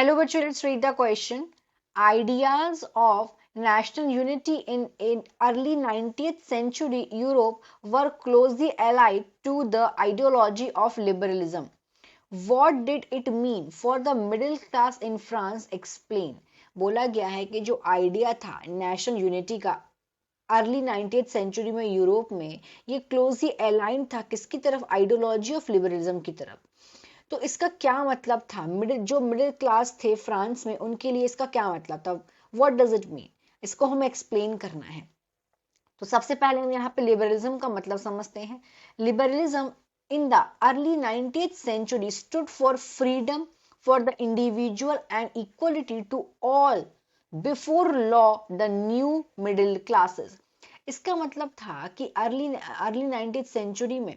Hello, bachcho, let's read the question. Ideas of national unity in early 19th century Europe were closely allied to the ideology of liberalism. What did it mean for the middle class in France? Explain. बोला गया है कि जो idea था national unity का early 19th century में Europe में ये क्लोजली अलाइन था किसकी तरफ? आइडियोलॉजी ऑफ लिबरलिज्म की तरफ। तो इसका क्या मतलब था? मिडिल क्लास थे फ्रांस में उनके लिए इसका क्या मतलब था? What does it mean? इसको हमें एक्सप्लेन करना है। तो सबसे पहले हम यहाँ पे लिबरलिज्म का मतलब समझते हैं। Liberalism in the early 19th century stood for freedom for the individual and equality to all before law the new middle classes. इसका मतलब था कि अर्ली 19th सेंचुरी में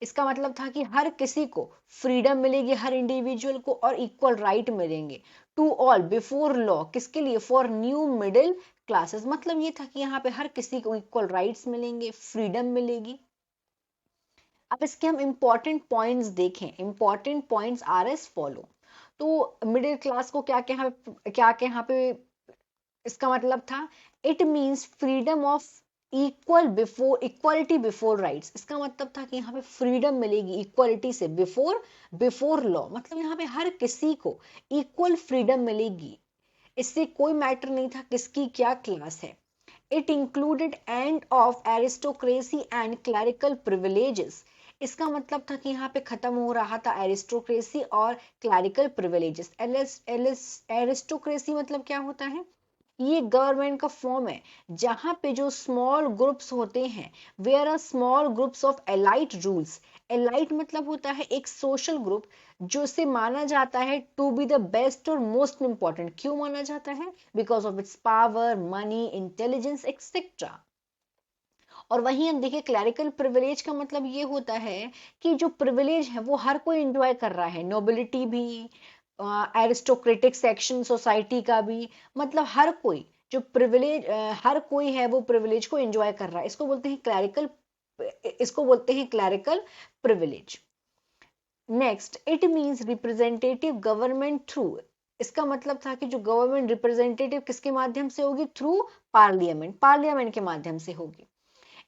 इसका मतलब था कि हर किसी को फ्रीडम मिलेगी, हर इंडिविजुअल को, और इक्वल राइट मिलेंगे टू ऑल बिफोर लॉ। किसके लिए? For new middle classes. मतलब ये था कि यहाँ पे हर किसी को इक्वल राइट्स मिलेंगे, फ्रीडम मिलेगी। अब इसके हम इंपॉर्टेंट पॉइंट्स देखें। Important points R S follow. तो मिडिल क्लास को क्या क्या यहाँ पे इसका मतलब था? It means freedom of equality before rights. इसका मतलब था कि यहाँ पे फ्रीडम मिलेगी इक्वालिटी से, बिफोर लॉ। मतलब यहाँ पे हर किसी को इक्वल फ्रीडम मिलेगी, इससे कोई मैटर नहीं था किसकी क्या क्लास है। It included end of aristocracy and clerical privileges. इसका मतलब था कि यहाँ पे खत्म हो रहा था एरिस्टोक्रेसी और क्लरिकल प्रिविलेजेस। एरिस्टोक्रेसी मतलब क्या होता है? ये गवर्नमेंट का फॉर्म है जहां पे जो स्मॉल ग्रुप्स होते हैं, where are small groups of elite rules. Elite मतलब होता है एक सोशल ग्रुप जो से माना जाता है टू बी द बेस्ट और मोस्ट इंपॉर्टेंट। क्यों माना जाता है? Because of its power, money, intelligence etcetera. और वहीं हम देखिए क्लैरिकल प्रिविलेज का मतलब ये होता है कि जो प्रिविलेज है वो हर कोई एंजॉय कर रहा है, नोबिलिटी भी, एरिस्टोक्रेटिक सेक्शन सोसाइटी का भी। मतलब हर कोई जो प्रिविलेज, हर कोई है वो प्रिविलेज को एंजॉय कर रहा है। इसको बोलते हैं clerical privilege. Next, it means representative government through. इसका मतलब था कि जो गवर्नमेंट रिप्रेजेंटेटिव किसके माध्यम से होगी? थ्रू पार्लियामेंट के माध्यम से होगी।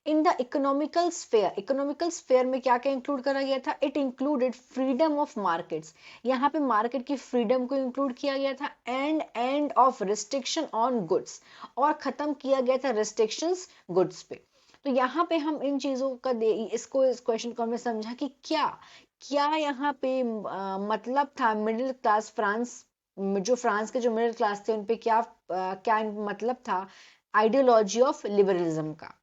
इन द इकोनॉमिकल स्फेयर में क्या क्या इंक्लूड करा गया था? It included freedom of markets. यहाँ पे मार्केट की फ्रीडम को इंक्लूड किया गया था। End of restriction on goods, और खत्म किया गया था रिस्ट्रिक्शंस गुड्स पे। तो यहाँ पे हम इन चीजों का इस क्वेश्चन को हमें समझा कि क्या क्या यहाँ पे मतलब था मिडिल क्लास फ्रांस, जो फ्रांस के जो मिडिल क्लास थे उन पे क्या मतलब था आइडियोलॉजी ऑफ लिबरलिज्म का।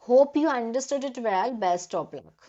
Hope you understood it well. Best of luck.